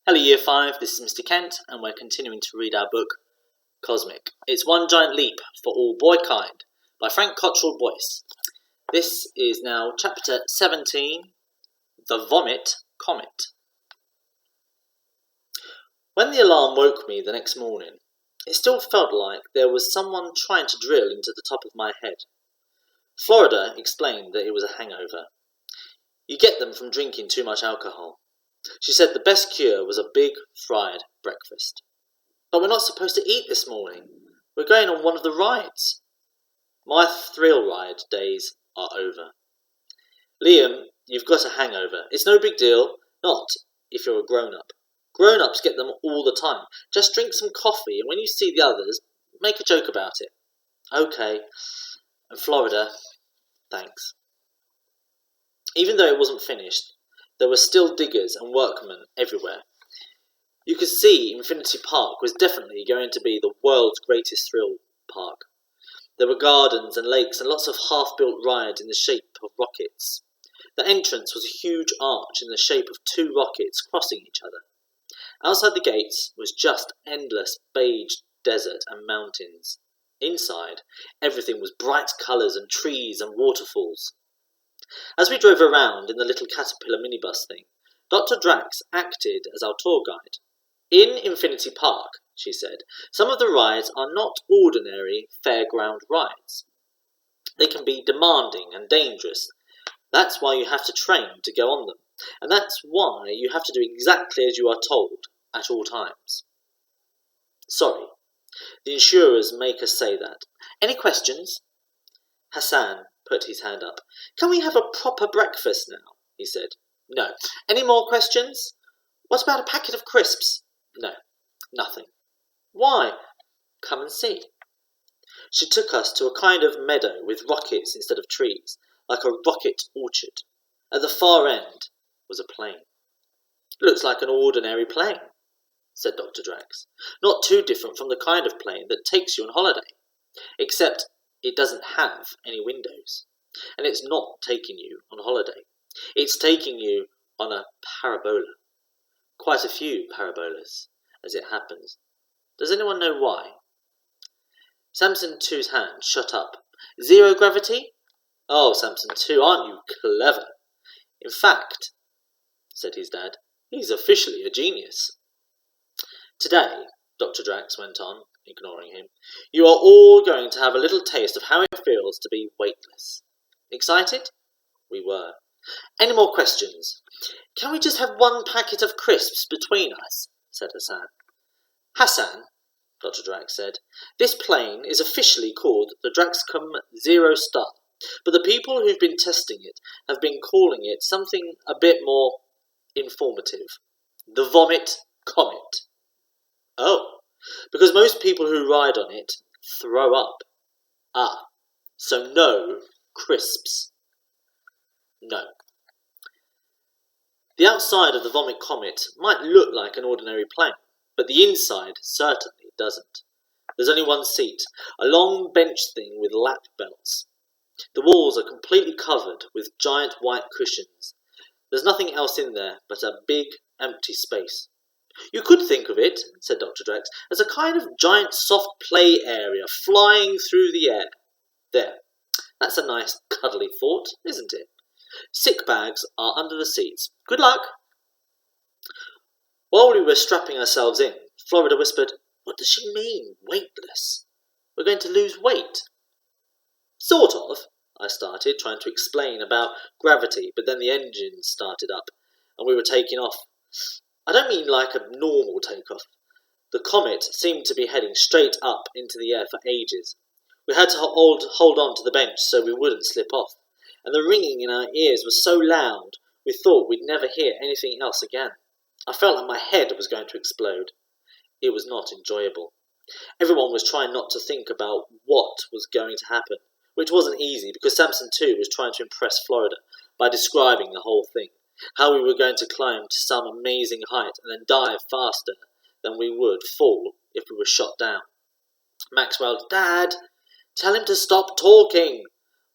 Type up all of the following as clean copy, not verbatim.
Hello Year 5, this is Mr. Kent, and we're continuing to read our book, Cosmic. It's One Giant Leap for All Boykind, by Frank Cottrell Boyce. This is now chapter 17, The Vomit Comet. When the alarm woke me the next morning, it still felt like there was someone trying to drill into the top of my head. Florida explained that it was a hangover. You get them from drinking too much alcohol. She said the best cure was a big fried breakfast. But we're not supposed to eat this morning. We're going on one of the rides. My thrill ride days are over. Liam, you've got a hangover. It's no big deal. Not if you're a grown-up. Grown-ups get them all the time. Just drink some coffee, and when you see the others, make a joke about it. Okay. And Florida, thanks. Even though it wasn't finished, there were still diggers and workmen everywhere. You could see Infinity Park was definitely going to be the world's greatest thrill park. There were gardens and lakes and lots of half-built rides in the shape of rockets. The entrance was a huge arch in the shape of two rockets crossing each other. Outside the gates was just endless beige desert and mountains. Inside, everything was bright colours and trees and waterfalls. As we drove around in the little caterpillar minibus thing, Dr. Drax acted as our tour guide. In Infinity Park, she said, some of the rides are not ordinary fairground rides. They can be demanding and dangerous. That's why you have to train to go on them, and that's why you have to do exactly as you are told at all times. Sorry, the insurers make us say that. Any questions? Hassan put his hand up. Can we have a proper breakfast now? He said. No. Any more questions? What about a packet of crisps? No. Nothing. Why? Come and see. She took us to a kind of meadow with rockets instead of trees, like a rocket orchard. At the far end was a plane. Looks like an ordinary plane, said Dr. Drax. Not too different from the kind of plane that takes you on holiday, except it doesn't have any windows, and it's not taking you on holiday. It's taking you on a parabola. Quite a few parabolas, as it happens. Does anyone know why? Samson 2's hand shot up. Zero gravity? Oh, Samson 2, aren't you clever? In fact, said his dad, he's officially a genius. Today, Dr. Drax went on, ignoring him, you are all going to have a little taste of how it feels to be weightless. Excited? We were. Any more questions? Can we just have one packet of crisps between us? Said Hassan. Hassan, Dr. Drax said, this plane is officially called the Draxcom Zero Star, but the people who've been testing it have been calling it something a bit more informative. The Vomit Comet. Oh, because most people who ride on it throw up. Ah, so no crisps. No. The outside of the Vomit Comet might look like an ordinary plane, but the inside certainly doesn't. There's only one seat, a long bench thing with lap belts. The walls are completely covered with giant white cushions. There's nothing else in there but a big empty space. You could think of it, said Dr. Drax, as a kind of giant soft play area flying through the air. There, that's a nice cuddly thought, isn't it? Sick bags are under the seats. Good luck. While we were strapping ourselves in, Florida whispered, What does she mean, weightless? We're going to lose weight. Sort of, I started, trying to explain about gravity, but then the engines started up, and we were taking off. I don't mean like a normal takeoff. The comet seemed to be heading straight up into the air for ages. We had to hold on to the bench so we wouldn't slip off, and the ringing in our ears was so loud we thought we'd never hear anything else again. I felt like my head was going to explode. It was not enjoyable. Everyone was trying not to think about what was going to happen, which wasn't easy because Samson 2 was trying to impress Florida by describing the whole thing. How we were going to climb to some amazing height and then dive faster than we would fall if we were shot down. Maxwell, Dad, tell him to stop talking.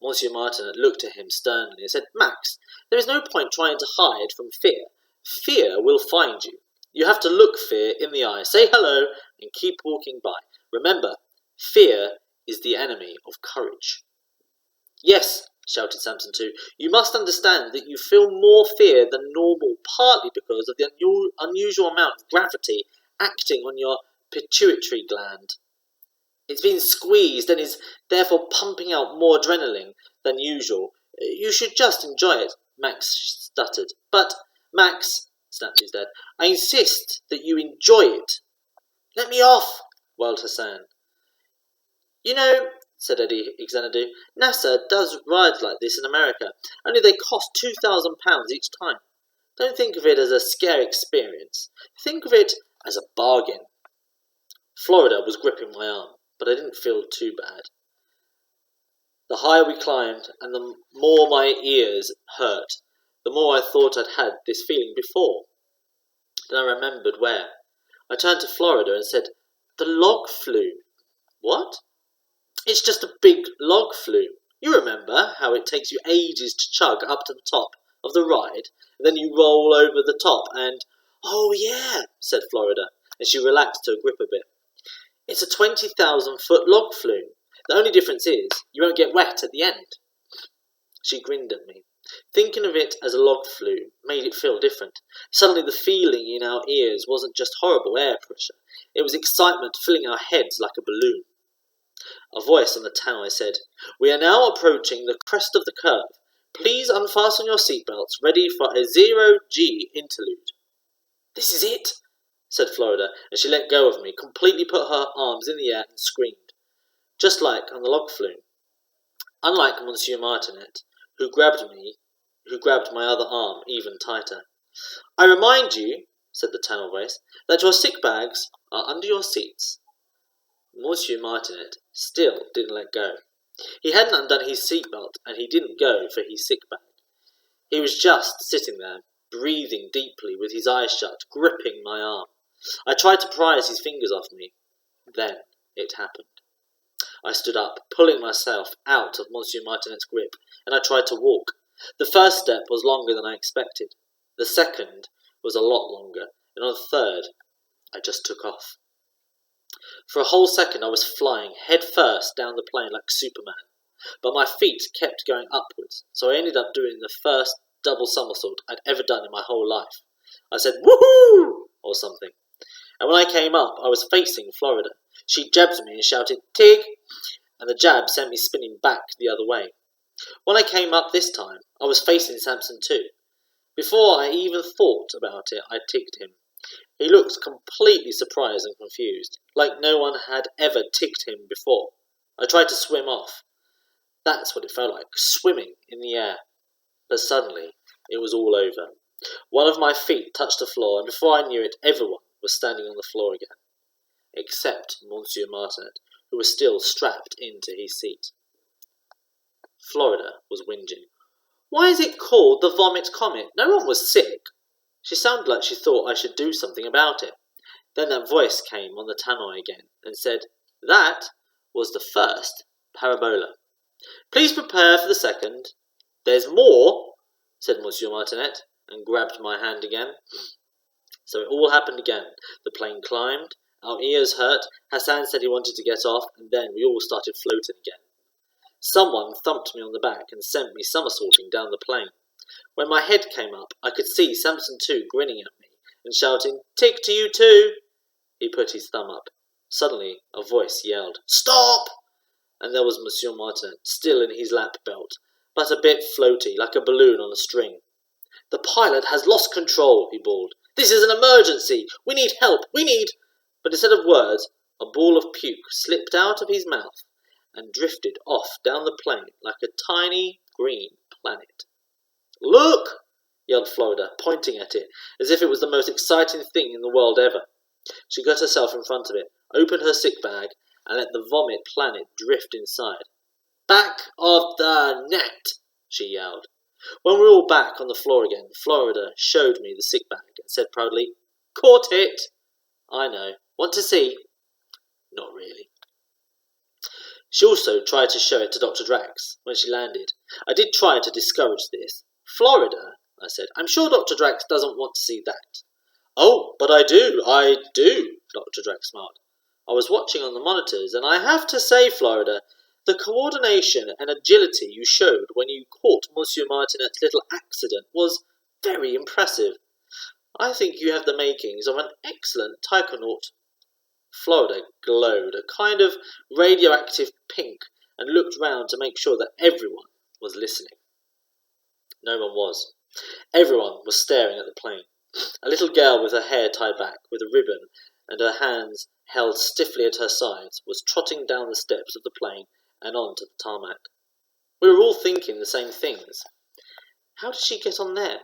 Monsieur Martin had looked at him sternly and said, Max, there is no point trying to hide from fear. Fear will find you. You have to look fear in the eye, say hello, and keep walking by. Remember, fear is the enemy of courage. Yes, shouted Samson too. You must understand that you feel more fear than normal, partly because of the unusual amount of gravity acting on your pituitary gland. It's been squeezed and is therefore pumping out more adrenaline than usual. You should just enjoy it, Max stuttered. But, Max, snapped his dad, I insist that you enjoy it. Let me off, wailed Hassan. You know, said Eddie Xanadu, NASA does rides like this in America, only they cost £2,000 each time. Don't think of it as a scary experience. Think of it as a bargain. Florida was gripping my arm, but I didn't feel too bad. The higher we climbed, and the more my ears hurt, the more I thought I'd had this feeling before. Then I remembered where. I turned to Florida and said, The log flume. What? It's just a big log flume. You remember how it takes you ages to chug up to the top of the ride, and then you roll over the top and... Oh, yeah, said Florida, and she relaxed her grip a bit. It's a 20,000-foot log flume. The only difference is you won't get wet at the end. She grinned at me. Thinking of it as a log flume made it feel different. Suddenly the feeling in our ears wasn't just horrible air pressure. It was excitement filling our heads like a balloon. A voice on the tannoy said, We are now approaching the crest of the curve. Please unfasten your seatbelts, ready for a 0G interlude. This is it, said Florida, and she let go of me, completely put her arms in the air and screamed. Just like on the log flume. Unlike Monsieur Martinet, who grabbed my other arm even tighter. I remind you, said the tannoy voice, that your sick bags are under your seats. Monsieur Martinet still didn't let go. He hadn't undone his seatbelt, and he didn't go for his sick bag. He was just sitting there, breathing deeply with his eyes shut, gripping my arm. I tried to prise his fingers off me. Then it happened. I stood up, pulling myself out of Monsieur Martinet's grip, and I tried to walk. The first step was longer than I expected. The second was a lot longer, and on the third, I just took off. For a whole second I was flying head first down the plane like Superman, but my feet kept going upwards, so I ended up doing the first double somersault I'd ever done in my whole life. I said, Woohoo! Or something. And when I came up, I was facing Florida. She jabbed me and shouted, Tig! And the jab sent me spinning back the other way. When I came up this time, I was facing Samson too. Before I even thought about it, I tigged him. He looked completely surprised and confused, like no one had ever tigged him before. I tried to swim off. That's what it felt like, swimming in the air. But suddenly, it was all over. One of my feet touched the floor, and before I knew it, everyone was standing on the floor again, except Monsieur Martinet, who was still strapped into his seat. Florida was whinging. Why is it called the Vomit Comet? No one was sick. She sounded like she thought I should do something about it. Then that voice came on the tannoy again and said, That was the first parabola. Please prepare for the second. There's more, said Monsieur Martinet, and grabbed my hand again. So it all happened again. The plane climbed, our ears hurt, Hassan said he wanted to get off, and then we all started floating again. Someone thumped me on the back and sent me somersaulting down the plane. When my head came up, I could see Samson too grinning at me and shouting, Tig to you too! He put his thumb up. Suddenly, a voice yelled, Stop! And there was Monsieur Martin, still in his lap belt, but a bit floaty, like a balloon on a string. The pilot has lost control, he bawled. This is an emergency! We need help! We need... But instead of words, a ball of puke slipped out of his mouth and drifted off down the plane like a tiny green planet. Look! Yelled Florida, pointing at it, as if it was the most exciting thing in the world ever. She got herself in front of it, opened her sick bag, and let the vomit planet drift inside. Back of the net! She yelled. When we were all back on the floor again, Florida showed me the sick bag and said proudly, Caught it! I know. Want to see? Not really. She also tried to show it to Dr. Drax when she landed. I did try to discourage this. Florida, I said, I'm sure Dr. Drax doesn't want to see that. Oh, but I do, Dr. Drake smiled. I was watching on the monitors, and I have to say, Florida, the coordination and agility you showed when you caught Monsieur Martinet's little accident was very impressive. I think you have the makings of an excellent taikonaut. Florida glowed a kind of radioactive pink and looked round to make sure that everyone was listening. No one was. Everyone was staring at the plane. A little girl with her hair tied back with a ribbon and her hands held stiffly at her sides was trotting down the steps of the plane and on to the tarmac. We were all thinking the same things. How did she get on there?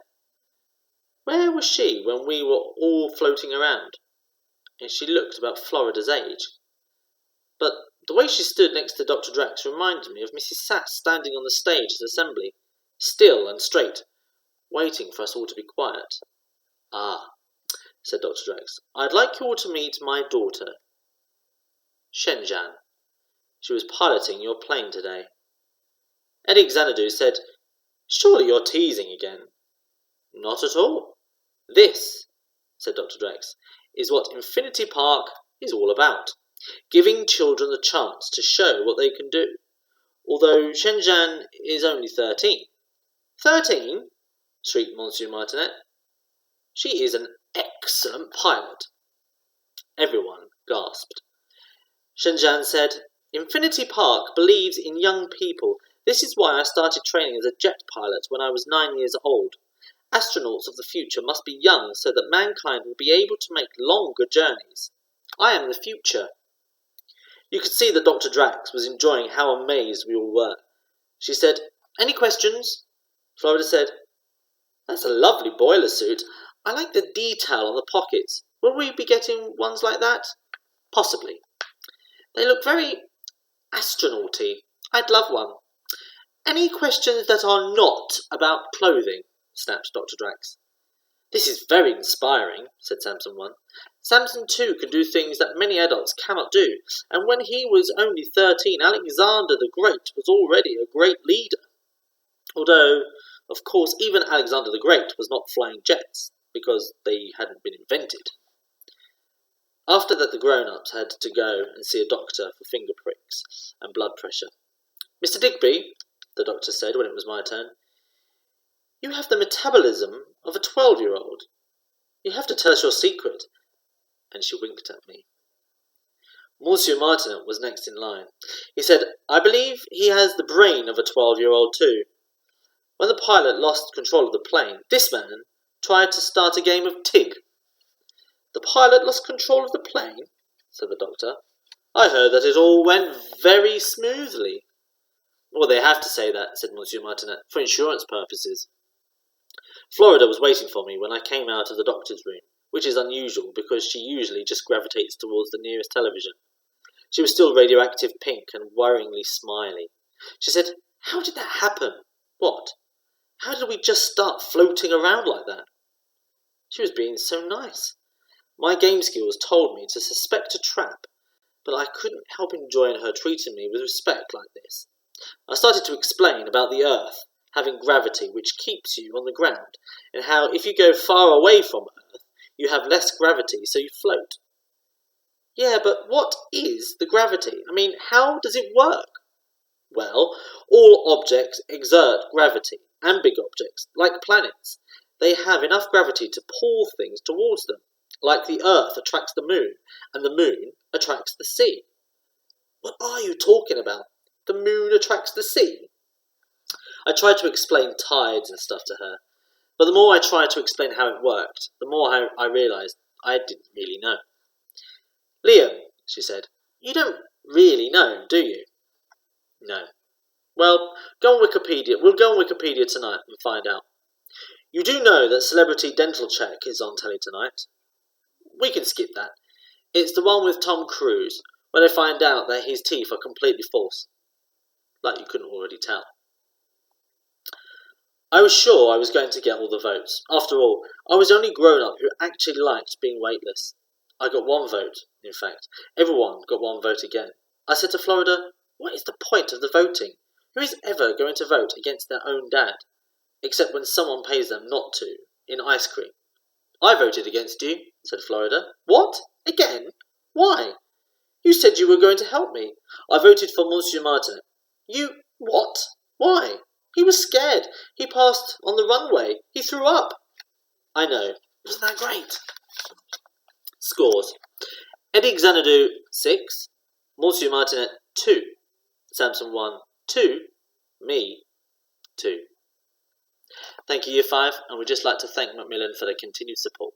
Where was she when we were all floating around? And she looked about Florida's age. But the way she stood next to Dr. Drax reminded me of Mrs. Sass standing on the stage at assembly, still and straight, waiting for us all to be quiet. Ah, said Dr. Drax, I'd like you all to meet my daughter, Shenzhan. She was piloting your plane today. Eddie Xanadu said, Surely you're teasing again. Not at all. This, said Dr. Drax, is what Infinity Park is all about. Giving children the chance to show what they can do. Although Shenzhan is only 13. 13? Shrieked Monsieur Martinet. She is an excellent pilot. Everyone gasped. Shenzhan said, Infinity Park believes in young people. This is why I started training as a jet pilot when I was 9 years old. Astronauts of the future must be young so that mankind will be able to make longer journeys. I am the future. You could see that Dr. Drax was enjoying how amazed we all were. She said, Any questions? Florida said, That's a lovely boiler suit. I like the detail on the pockets. Will we be getting ones like that? Possibly. They look very astronauty. I'd love one. Any questions that are not about clothing? Snapped Dr. Drax. This is very inspiring, said Samson 1. Samson 2 can do things that many adults cannot do, and when he was only 13, Alexander the Great was already a great leader. Although, of course, even Alexander the Great was not flying jets, because they hadn't been invented. After that, the grown-ups had to go and see a doctor for finger pricks and blood pressure. Mr. Digby, the doctor said when it was my turn, you have the metabolism of a 12-year-old. You have to tell us your secret. And she winked at me. Monsieur Martinet was next in line. He said, I believe he has the brain of a 12-year-old too. When the pilot lost control of the plane, this man tried to start a game of Tig. The pilot lost control of the plane, said the doctor. I heard that it all went very smoothly. Well, they have to say that, said Monsieur Martinet, for insurance purposes. Florida was waiting for me when I came out of the doctor's room, which is unusual because she usually just gravitates towards the nearest television. She was still radioactive pink and worryingly smiley. She said, How did that happen? What? How did we just start floating around like that? She was being so nice. My game skills told me to suspect a trap, but I couldn't help enjoying her treating me with respect like this. I started to explain about the Earth having gravity which keeps you on the ground, and how if you go far away from Earth, you have less gravity, so you float. Yeah, but what is the gravity? I mean, how does it work? Well, all objects exert gravity, and big objects, like planets. They have enough gravity to pull things towards them, like the Earth attracts the moon, and the moon attracts the sea. What are you talking about? The moon attracts the sea? I tried to explain tides and stuff to her, but the more I tried to explain how it worked, the more I realised I didn't really know. Liam, she said, you don't really know, do you? No. Well, go on Wikipedia. We'll go on Wikipedia tonight and find out. You do know that Celebrity Dental Check is on telly tonight? We can skip that. It's the one with Tom Cruise, where they find out that his teeth are completely false. Like you couldn't already tell. I was sure I was going to get all the votes. After all, I was the only grown-up who actually liked being weightless. I got one vote, in fact. Everyone got one vote again. I said to Florida, what is the point of the voting? Who is ever going to vote against their own dad? Except when someone pays them not to, in ice cream. I voted against you, said Florida. What? Again? Why? You said you were going to help me. I voted for Monsieur Martinet. You... what? Why? He was scared. He passed on the runway. He threw up. I know. Wasn't that great? Scores. Eddie Xanadu, 6. Monsieur Martinet, 2. Samson 1, 2. Me, 2. Thank you, Year 5, and we'd just like to thank Macmillan for their continued support.